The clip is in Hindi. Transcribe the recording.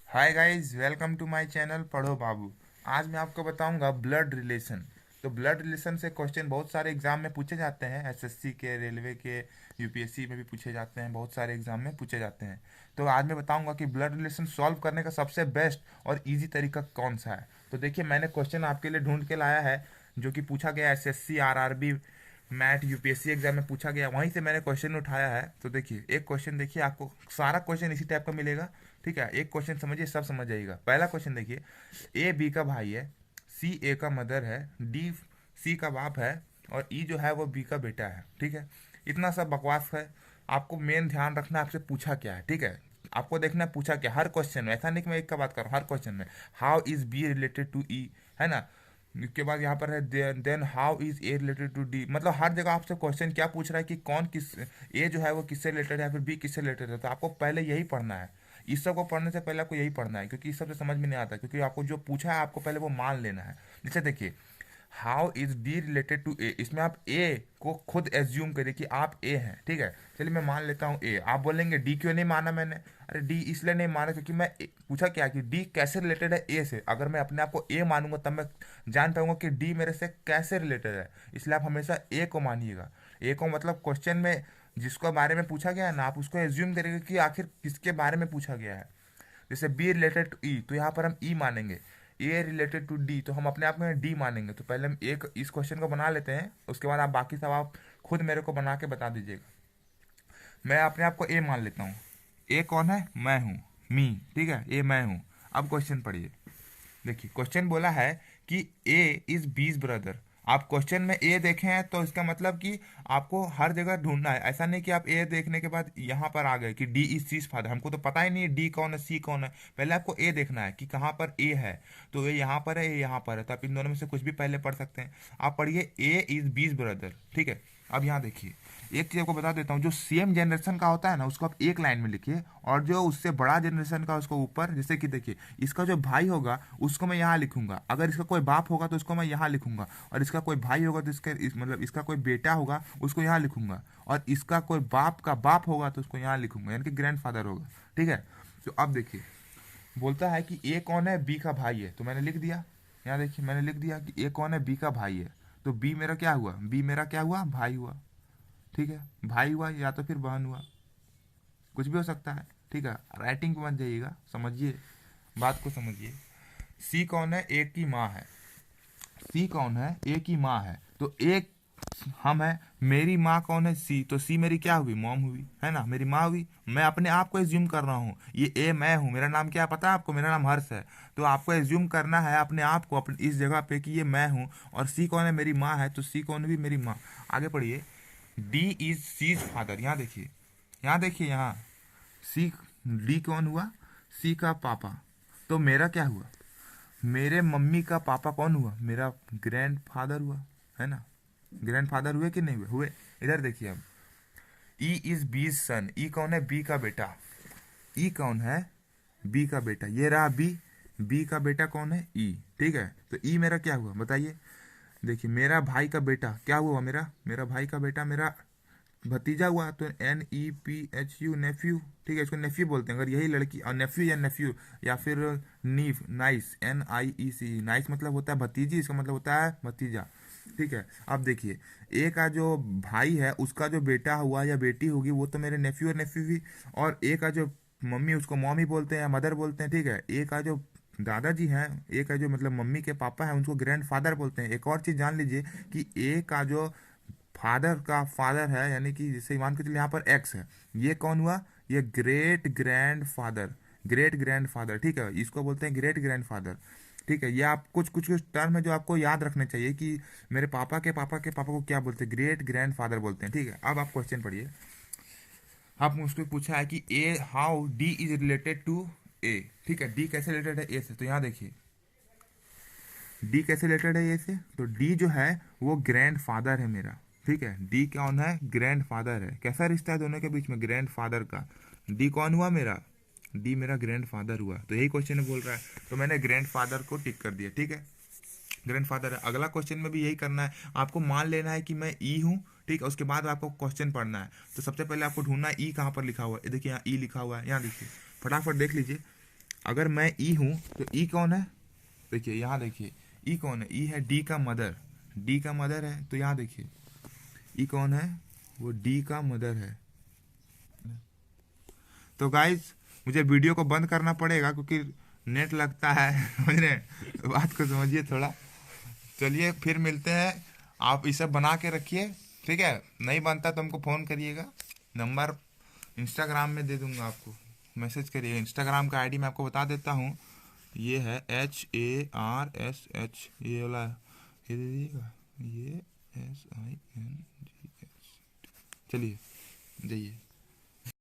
Hi guys, welcome to my channel Padho Babu. आज मैं आपको बताऊंगा ब्लड रिलेशन। तो ब्लड रिलेशन से क्वेश्चन बहुत सारे एग्जाम में पूछे जाते हैं, एसएससी के, रेलवे के, यूपीएससी में भी पूछे जाते हैं, बहुत सारे एग्जाम में पूछे जाते हैं। तो आज मैं बताऊंगा कि ब्लड रिलेशन सॉल्व करने का सबसे बेस्ट और इजी तरीका कौन सा है। तो देखिए, मैंने क्वेश्चन आपके लिए ढूंढ के लाया है जो कि पूछा गया SSC, RRB, MAT, UPSC exam में पूछा गया, वहीं से मैंने क्वेश्चन उठाया है। तो देखिए, एक क्वेश्चन देखिए, आपको सारा क्वेश्चन इसी टाइप का मिलेगा। ठीक है, एक क्वेश्चन समझिए, सब समझ जाइएगा। पहला क्वेश्चन देखिए, ए बी का भाई है, सी ए का मदर है, डी सी का बाप है, और ई जो है वो बी का बेटा है। ठीक है, इतना सब बकवास है। आपको मेन ध्यान रखना है आपसे पूछा क्या है। ठीक है, आपको देखना है पूछा क्या हर क्वेश्चन में, ऐसा नहीं कि मैं एक का बात कर रहा हूँ, हर क्वेश्चन में how is B related to E, है ना। इसके बाद यहाँ पर है then how is A related to D. मतलब हर जगह आपसे क्वेश्चन क्या पूछ रहा है कि कौन किस, ए जो है वो किससे रिलेटेड है, फिर बी किससे रिलेटेड है। तो आपको पहले यही पढ़ना है। इस सब को पढ़ने से पहले आपको यही पढ़ना है, क्योंकि इस सब से समझ में नहीं आता, क्योंकि आपको जो पूछा है आपको पहले वो मान लेना है। जैसे देखिए, how is D related to A, इसमें आप ए को खुद एज्यूम करिए कि आप ए हैं। ठीक है, चलिए मैं मान लेता हूँ ए। आप बोलेंगे डी क्यों नहीं माना मैंने। अरे डी इसलिए नहीं माना क्योंकि मैं पूछा क्या कि डी कैसे रिलेटेड है ए से। अगर मैं अपने आप को ए मानूंगा तब मैं जान पाऊंगा कि डी मेरे से कैसे रिलेटेड है। इसलिए आप हमेशा ए को मानिएगा। ए को मतलब क्वेश्चन में जिसको बारे में पूछा गया है ना, आप उसको एज्यूम करेंगे कि आखिर किसके बारे में पूछा गया है। जैसे बी रिलेटेड टू ई, तो यहाँ पर हम ई मानेंगे। ए रिलेटेड टू डी, तो हम अपने आप में डी मानेंगे। तो पहले हम एक इस क्वेश्चन को बना लेते हैं, उसके बाद आप बाकी सब आप खुद मेरे को बना के बता दीजिएगा। मैं अपने आप को ए मान लेता हूँ। ए कौन है, मैं हूँ, मी। ठीक है, ए मैं हूँ। अब क्वेश्चन पढ़िए। देखिए, क्वेश्चन बोला है कि ए इज बीज ब्रदर। आप क्वेश्चन में ए देखे हैं तो इसका मतलब कि आपको हर जगह ढूंढना है। ऐसा नहीं कि आप ए देखने के बाद यहाँ पर आ गए कि डी इज सीज फादर। हमको तो पता ही नहीं है डी कौन है, सी कौन है। पहले आपको ए देखना है कि कहाँ पर ए है। तो ए यहाँ पर है, ए यहाँ पर है, तो आप इन दोनों में से कुछ भी पहले पढ़ सकते हैं। आप पढ़िए ए इज बीज ब्रदर। ठीक है, अब यहाँ देखिए, एक चीज़ आपको बता देता हूँ, जो सेम जनरेशन का होता है ना उसको आप एक लाइन में लिखिए, और जो उससे बड़ा जनरेशन का उसको ऊपर। जैसे कि देखिए, इसका जो भाई होगा उसको मैं यहाँ लिखूंगा, अगर इसका कोई बाप होगा तो उसको मैं यहाँ लिखूंगा, और इसका कोई भाई होगा तो मतलब इसका कोई बेटा होगा उसको यहाँ लिखूंगा, और इसका कोई बाप का बाप होगा तो उसको यहाँ लिखूंगा, यानी कि ग्रैंड फादर होगा। ठीक है, तो अब देखिए, बोलता है कि ए कौन है, बी का भाई है, तो मैंने लिख दिया। यहाँ देखिए, मैंने लिख दिया कि ए कौन है, बी का भाई है। तो बी मेरा क्या हुआ, बी मेरा क्या हुआ, भाई हुआ। ठीक है, भाई हुआ या तो फिर बहन हुआ, कुछ भी हो सकता है। ठीक है, राइटिंग पे मत जाइएगा, समझिए, बात को समझिए। सी कौन है, एक की माँ है। सी कौन है, एक की माँ है, तो एक हम है। मेरी माँ कौन है, सी, तो सी मेरी क्या हुई, मॉम हुई, है ना, मेरी माँ हुई। मैं अपने आप को एज्यूम कर रहा हूँ, ये ए मैं हूँ। मेरा नाम क्या है पता है आपको, मेरा नाम हर्ष है। तो आपको एज्यूम करना है अपने आप को अपनी इस जगह पे कि ये मैं हूँ। और सी कौन है, मेरी माँ है, तो सी कौन हुई, मेरी माँ। आगे पढ़िए, डी इज सीज फादर। यहाँ देखिए, यहाँ देखिए, यहाँ सी, डी कौन हुआ, सी का पापा। तो मेरा क्या हुआ, मेरे मम्मी का पापा कौन हुआ, मेरा ग्रैंड फादर हुआ, है ना। ग्रैंड फादर हुए कि नहीं हुए, हुए। इधर देखिए, अब ई इज बी सन। ई कौन है, बी का बेटा। ई कौन है, बी का बेटा, ये रहा बी। बी का बेटा कौन है, ई। ठीक है, तो ई मेरा क्या हुआ बताइए। देखिए, मेरा भाई का बेटा क्या हुआ, मेरा मेरा भाई का बेटा मेरा भतीजा हुआ, तो N E P H U, nephew. ठीक है, इसको नेफ्यू बोलते हैं अगर यही लड़की, और नेफ्यू या नेफ्यू, या फिर नीफ, नाइस, एन आई ई सी, नाइस मतलब होता है भतीजी, इसका मतलब होता है भतीजा। ठीक है, अब देखिए, ए का जो भाई है उसका जो बेटा हुआ या बेटी होगी वो तो मेरे नेफ्यू और नेफ्यू ही। और ए का जो मम्मी, उसको मॉम ही बोलते हैं, मदर बोलते हैं। ठीक है, ए का जो दादाजी हैं, ए का जो मतलब मम्मी के पापा हैं, उनको ग्रैंड फादर बोलते हैं। एक और चीज़ जान लीजिए कि ए का जो फादर का फादर है, यानी कि जैसे मान के चलिए यहाँ पर एक्स है, ये कौन हुआ, ये great grand father, great grand father. ठीक है, इसको बोलते हैं ग्रेट ग्रैंड फादर। ठीक है, ये आप कुछ कुछ कुछ टर्म है जो आपको याद रखने चाहिए कि मेरे पापा के पापा के पापा को क्या बोलते हैं, ग्रेट ग्रैंड फादर बोलते हैं। ठीक है, अब आप क्वेश्चन पढ़िए। आप मुझसे पूछा है कि A how D is related to A. ठीक है, डी कैसे रिलेटेड है ए से, तो यहाँ देखिए, डी कैसे रिलेटेड है ए से, तो डी जो है वो ग्रैंड फादर है मेरा। ठीक है, डी कौन है, ग्रैंड फादर है। कैसा रिश्ता है दोनों के बीच में, ग्रैंड फादर का। डी कौन हुआ मेरा, डी मेरा ग्रैंड फादर हुआ। तो यही क्वेश्चन बोल रहा है, तो मैंने ग्रैंड फादर को टिक कर दिया। ठीक है, ग्रैंड फादर है। अगला क्वेश्चन में भी यही करना है, आपको मान लेना है कि मैं ई हूँ। ठीक है, उसके बाद आपको क्वेश्चन पढ़ना है। तो सबसे पहले आपको ढूंढना है ई कहाँ पर लिखा हुआ है। देखिए, यहाँ ई लिखा हुआ है, यहाँ देखिए, फटाफट देख लीजिए। अगर मैं ई हूँ तो ई कौन है? देखिए यहाँ देखिए, ई कौन है? ई है डी का मदर, डी का मदर है। तो यहाँ देखिए ई कौन है? वो डी का मदर है। तो गाइज मुझे वीडियो को बंद करना पड़ेगा क्योंकि नेट लगता है समझ रहे हैं? तो बात को समझिए थोड़ा। चलिए फिर मिलते हैं। आप इसे बना के रखिए, ठीक है? नहीं बनता तो हमको फ़ोन करिएगा, नंबर इंस्टाग्राम में दे दूंगा आपको, मैसेज करिएगा। इंस्टाग्राम का आईडी मैं आपको बता देता हूँ, ये है HARSH, ये वाला, ये दे दीजिएगा, ये SINGS। चलिए जाइए।